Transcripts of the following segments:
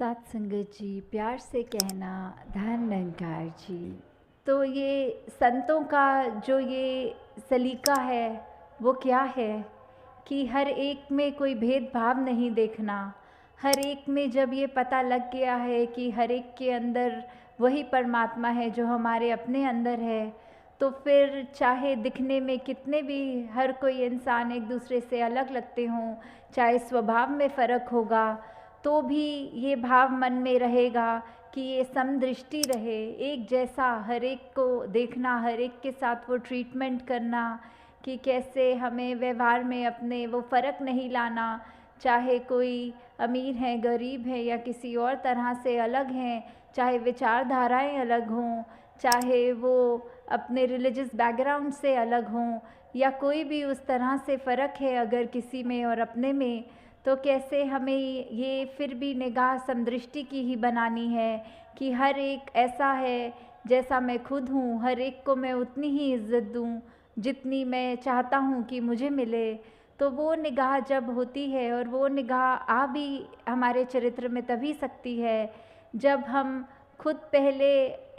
सात संगत जी, प्यार से कहना धन निरंकार जी। तो ये संतों का जो ये सलीका है वो क्या है कि हर एक में कोई भेदभाव नहीं देखना। हर एक में जब ये पता लग गया है कि हर एक के अंदर वही परमात्मा है जो हमारे अपने अंदर है, तो फिर चाहे दिखने में कितने भी हर कोई इंसान एक दूसरे से अलग लगते हों, चाहे स्वभाव में फ़र्क होगा, तो भी ये भाव मन में रहेगा कि ये समदृष्टि रहे, एक जैसा हर एक को देखना, हर एक के साथ वो ट्रीटमेंट करना कि कैसे हमें व्यवहार में अपने वो फ़र्क नहीं लाना, चाहे कोई अमीर है, गरीब है या किसी और तरह से अलग हैं, चाहे विचारधाराएं अलग हों, चाहे वो अपने रिलीजियस बैकग्राउंड से अलग हों या कोई भी उस तरह से फ़र्क है अगर किसी में और अपने में, तो कैसे हमें ये फिर भी निगाह समदृष्टि की ही बनानी है कि हर एक ऐसा है जैसा मैं खुद हूँ, हर एक को मैं उतनी ही इज़्ज़त दूँ जितनी मैं चाहता हूँ कि मुझे मिले। तो वो निगाह जब होती है और वो निगाह आ भी हमारे चरित्र में तभी सकती है जब हम खुद पहले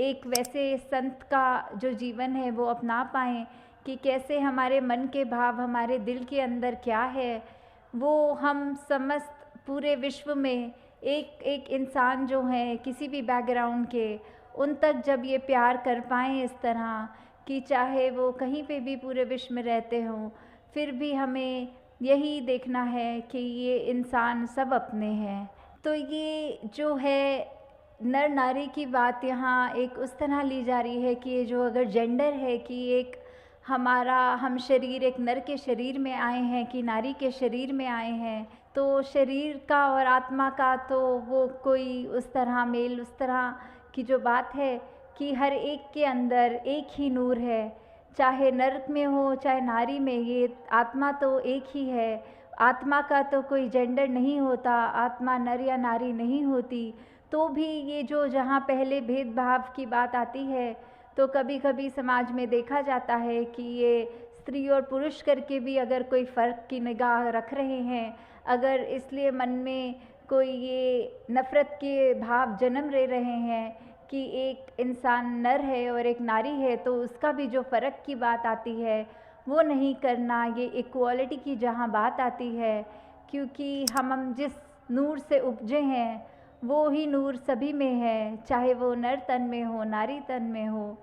एक वैसे संत का जो जीवन है वो अपना पाएँ कि कैसे हमारे मन के भाव, हमारे दिल के अंदर क्या है, वो हम समस्त पूरे विश्व में एक एक इंसान जो हैं किसी भी बैकग्राउंड के, उन तक जब ये प्यार कर पाएँ इस तरह कि चाहे वो कहीं पे भी पूरे विश्व में रहते हों, फिर भी हमें यही देखना है कि ये इंसान सब अपने हैं। तो ये जो है नर नारी की बात यहाँ एक उस तरह ली जा रही है कि ये जो अगर जेंडर है कि एक हम शरीर एक नर के शरीर में आए हैं कि नारी के शरीर में आए हैं, तो शरीर का और आत्मा का तो वो कोई उस तरह मेल उस तरह की जो बात है कि हर एक के अंदर एक ही नूर है, चाहे नर में हो चाहे नारी में, ये आत्मा तो एक ही है। आत्मा का तो कोई जेंडर नहीं होता, आत्मा नर या नारी नहीं होती। तो भी ये जो जहाँ पहले भेदभाव की बात आती है तो कभी कभी समाज में देखा जाता है कि ये स्त्री और पुरुष करके भी अगर कोई फ़र्क की निगाह रख रहे हैं, अगर इसलिए मन में कोई ये नफ़रत के भाव जन्म ले रहे हैं कि एक इंसान नर है और एक नारी है, तो उसका भी जो फ़र्क की बात आती है वो नहीं करना। ये इक्वालिटी की जहाँ बात आती है, क्योंकि हम जिस नूर से उपजे हैं वो ही नूर सभी में है, चाहे वो नर तन में हो नारी तन में हो।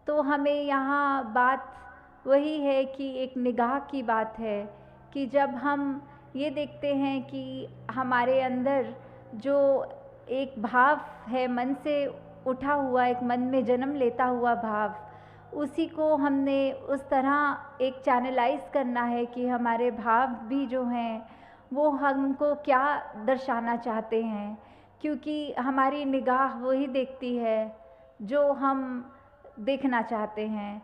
तो हमें यहाँ बात वही है कि एक निगाह की बात है कि जब हम ये देखते हैं कि हमारे अंदर जो एक भाव है मन से उठा हुआ, एक मन में जन्म लेता हुआ भाव, उसी को हमने उस तरह एक चैनलाइज करना है कि हमारे भाव भी जो हैं वो हमको क्या दर्शाना चाहते हैं, क्योंकि हमारी निगाह वही देखती है जो हम देखना चाहते हैं।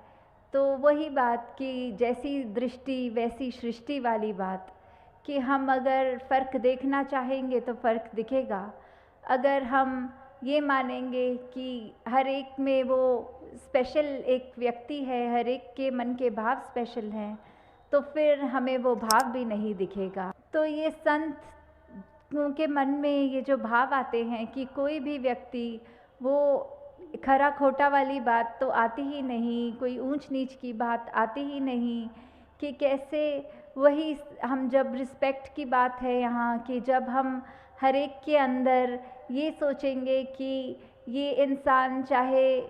तो वही बात कि जैसी दृष्टि वैसी सृष्टि वाली बात कि हम अगर फ़र्क देखना चाहेंगे तो फ़र्क दिखेगा। अगर हम ये मानेंगे कि हर एक में वो स्पेशल एक व्यक्ति है, हर एक के मन के भाव स्पेशल हैं, तो फिर हमें वो भाव भी नहीं दिखेगा। तो ये संत के मन में ये जो भाव आते हैं कि कोई भी व्यक्ति वो खरा खोटा वाली बात तो आती ही नहीं, कोई ऊंच नीच की बात आती ही नहीं, कि कैसे वही हम जब रिस्पेक्ट की बात है यहाँ कि जब हम हर एक के अंदर ये सोचेंगे कि ये इंसान चाहे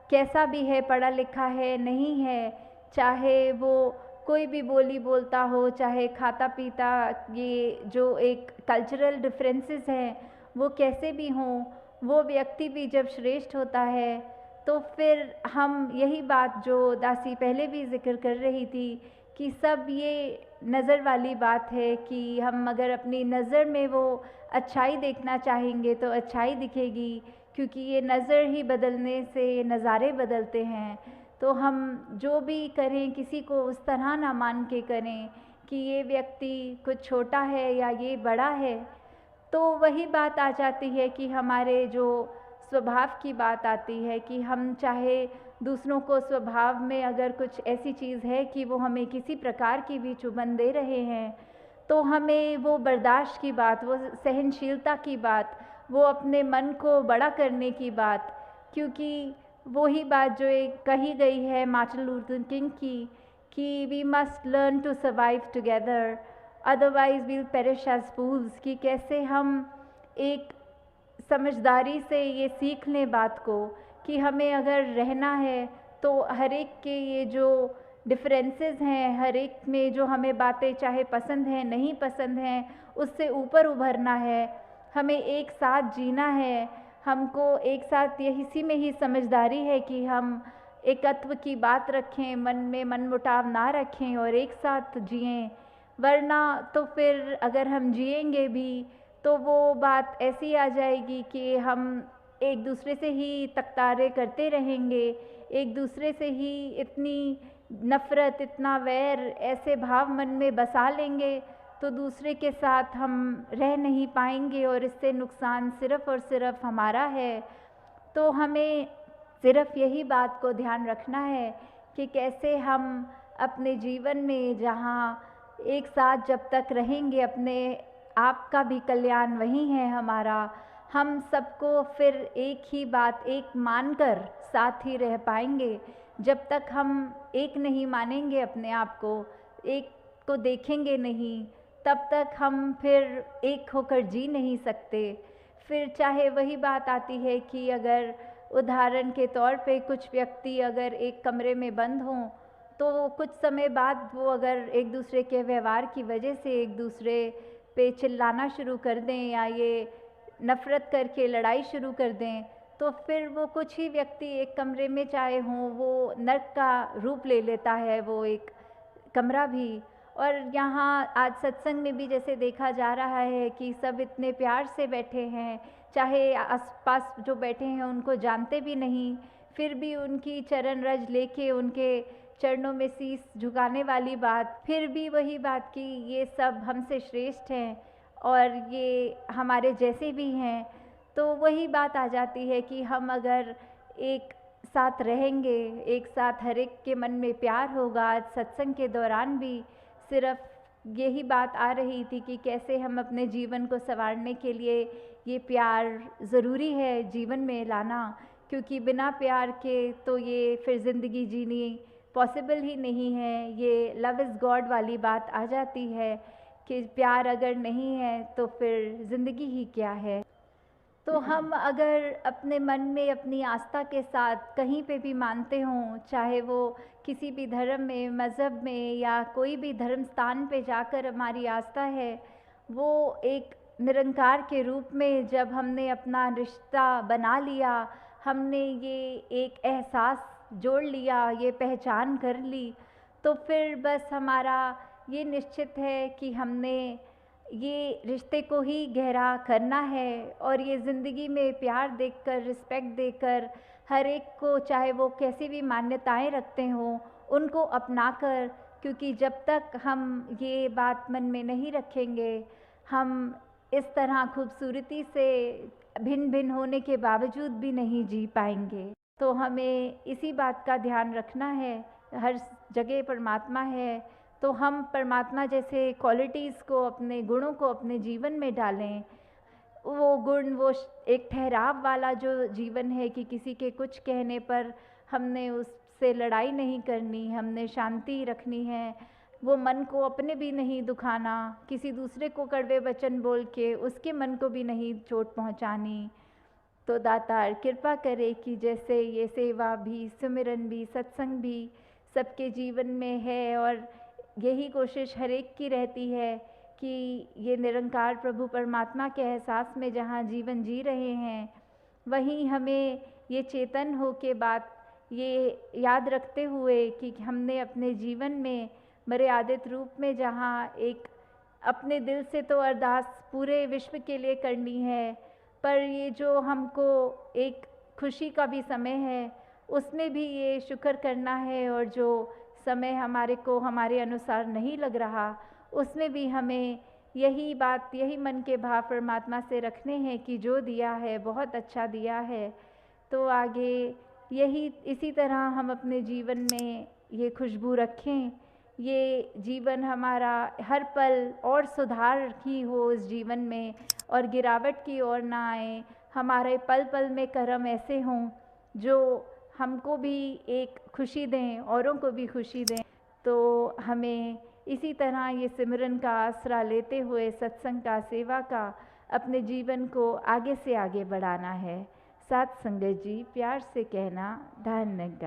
कैसा भी है, पढ़ा लिखा है नहीं है, चाहे वो कोई भी बोली बोलता हो, चाहे खाता पीता, ये जो एक कल्चरल डिफरेंसेस हैं वो कैसे भी हों, वो व्यक्ति भी जब श्रेष्ठ होता है तो फिर हम यही बात जो दासी पहले भी जिक्र कर रही थी कि सब ये नज़र वाली बात है कि हम अगर अपनी नज़र में वो अच्छाई देखना चाहेंगे तो अच्छाई दिखेगी, क्योंकि ये नज़र ही बदलने से ये नज़ारे बदलते हैं। तो हम जो भी करें किसी को उस तरह ना मान के करें कि ये व्यक्ति कुछ छोटा है या ये बड़ा है। तो वही बात आ जाती है कि हमारे जो स्वभाव की बात आती है कि हम चाहे दूसरों को स्वभाव में अगर कुछ ऐसी चीज़ है कि वो हमें किसी प्रकार की भी चुभन दे रहे हैं, तो हमें वो बर्दाश्त की बात, वो सहनशीलता की बात, वो अपने मन को बड़ा करने की बात, क्योंकि वही बात जो एक कही गई है मार्टिन लूथर किंग की कि we must learn to survive together otherwise we'll perish as fools, कि कैसे हम एक समझदारी से ये सीख लें बात को कि हमें अगर रहना है तो हर एक के ये जो डिफरेंसेस हैं, हर एक में जो हमें बातें चाहे पसंद हैं नहीं पसंद हैं, उससे ऊपर उभरना है, हमें एक साथ जीना है, हमको एक साथ यही इसी में ही समझदारी है कि हम एकत्व की बात रखें, मन में मनमुटाव ना रखें और एक साथ जिएं। वरना तो फिर अगर हम जिएंगे भी तो वो बात ऐसी आ जाएगी कि हम एक दूसरे से ही तकरारें करते रहेंगे, एक दूसरे से ही इतनी नफ़रत, इतना वैर, ऐसे भाव मन में बसा लेंगे तो दूसरे के साथ हम रह नहीं पाएंगे और इससे नुकसान सिर्फ़ और सिर्फ हमारा है। तो हमें सिर्फ़ यही बात को ध्यान रखना है कि कैसे हम अपने जीवन में जहाँ एक साथ जब तक रहेंगे, अपने आप का भी कल्याण वही है हमारा, हम सबको फिर एक ही बात एक मानकर साथ ही रह पाएंगे। जब तक हम एक नहीं मानेंगे अपने आप को, एक को देखेंगे नहीं, तब तक हम फिर एक होकर जी नहीं सकते। फिर चाहे वही बात आती है कि अगर उदाहरण के तौर पे कुछ व्यक्ति अगर एक कमरे में बंद हों तो कुछ समय बाद वो अगर एक दूसरे के व्यवहार की वजह से एक दूसरे पे चिल्लाना शुरू कर दें या ये नफ़रत करके लड़ाई शुरू कर दें, तो फिर वो कुछ ही व्यक्ति एक कमरे में चाहे हों, वो नर्क का रूप ले लेता है वो एक कमरा भी। और यहाँ आज सत्संग में भी जैसे देखा जा रहा है कि सब इतने प्यार से बैठे हैं, चाहे आसपास जो बैठे हैं उनको जानते भी नहीं, फिर भी उनकी चरण रज लेके उनके चरणों में शीश झुकाने वाली बात, फिर भी वही बात कि ये सब हमसे श्रेष्ठ हैं और ये हमारे जैसे भी हैं। तो वही बात आ जाती है कि हम अगर एक साथ रहेंगे, एक साथ हर एक के मन में प्यार होगा। आज सत्संग के दौरान भी सिर्फ यही बात आ रही थी कि कैसे हम अपने जीवन को संवारने के लिए ये प्यार ज़रूरी है जीवन में लाना, क्योंकि बिना प्यार के तो ये फिर ज़िंदगी जीनी पॉसिबल ही नहीं है। ये लव इज़ गॉड वाली बात आ जाती है कि प्यार अगर नहीं है तो फिर ज़िंदगी ही क्या है। तो हम अगर अपने मन में अपनी आस्था के साथ कहीं पे भी मानते हों, चाहे वो किसी भी धर्म में, मज़हब में या कोई भी धर्म स्थान पे जाकर हमारी आस्था है, वो एक निरंकार के रूप में जब हमने अपना रिश्ता बना लिया, हमने ये एक एहसास जोड़ लिया, ये पहचान कर ली, तो फिर बस हमारा ये निश्चित है कि हमने ये रिश्ते को ही गहरा करना है और ये ज़िंदगी में प्यार देकर, रिस्पेक्ट देकर, हर एक को चाहे वो कैसी भी मान्यताएं रखते हों उनको अपनाकर, क्योंकि जब तक हम ये बात मन में नहीं रखेंगे, हम इस तरह खूबसूरती से भिन्न भिन्न होने के बावजूद भी नहीं जी पाएंगे। तो हमें इसी बात का ध्यान रखना है, हर जगह परमात्मा है, तो हम परमात्मा जैसे क्वालिटीज़ को, अपने गुणों को अपने जीवन में डालें। वो गुण, वो एक ठहराव वाला जो जीवन है कि किसी के कुछ कहने पर हमने उससे लड़ाई नहीं करनी, हमने शांति रखनी है, वो मन को अपने भी नहीं दुखाना, किसी दूसरे को कड़वे वचन बोल के उसके मन को भी नहीं चोट पहुंचानी। तो दातार कृपा करे कि जैसे ये सेवा भी, सुमिरन भी, सत्संग भी सबके जीवन में है और यही कोशिश हर एक की रहती है कि ये निरंकार प्रभु परमात्मा के एहसास में जहाँ जीवन जी रहे हैं, वहीं हमें ये चेतन हो के बात ये याद रखते हुए कि हमने अपने जीवन में मर्यादित रूप में जहाँ एक अपने दिल से तो अरदास पूरे विश्व के लिए करनी है, पर ये जो हमको एक खुशी का भी समय है उसमें भी ये शुक्र करना है, और जो समय हमारे को हमारे अनुसार नहीं लग रहा उसमें भी हमें यही बात, यही मन के भाव परमात्मा से रखने हैं कि जो दिया है बहुत अच्छा दिया है। तो आगे यही इसी तरह हम अपने जीवन में ये खुशबू रखें, ये जीवन हमारा हर पल और सुधार ही हो इस जीवन में, और गिरावट की ओर ना आए। हमारे पल पल में कर्म ऐसे हों जो हमको भी एक खुशी दें, औरों को भी खुशी दें। तो हमें इसी तरह ये सिमरन का आसरा लेते हुए, सत्संग का, सेवा का अपने जीवन को आगे से आगे बढ़ाना है। साथ संगत जी, प्यार से कहना, धन्यवाद।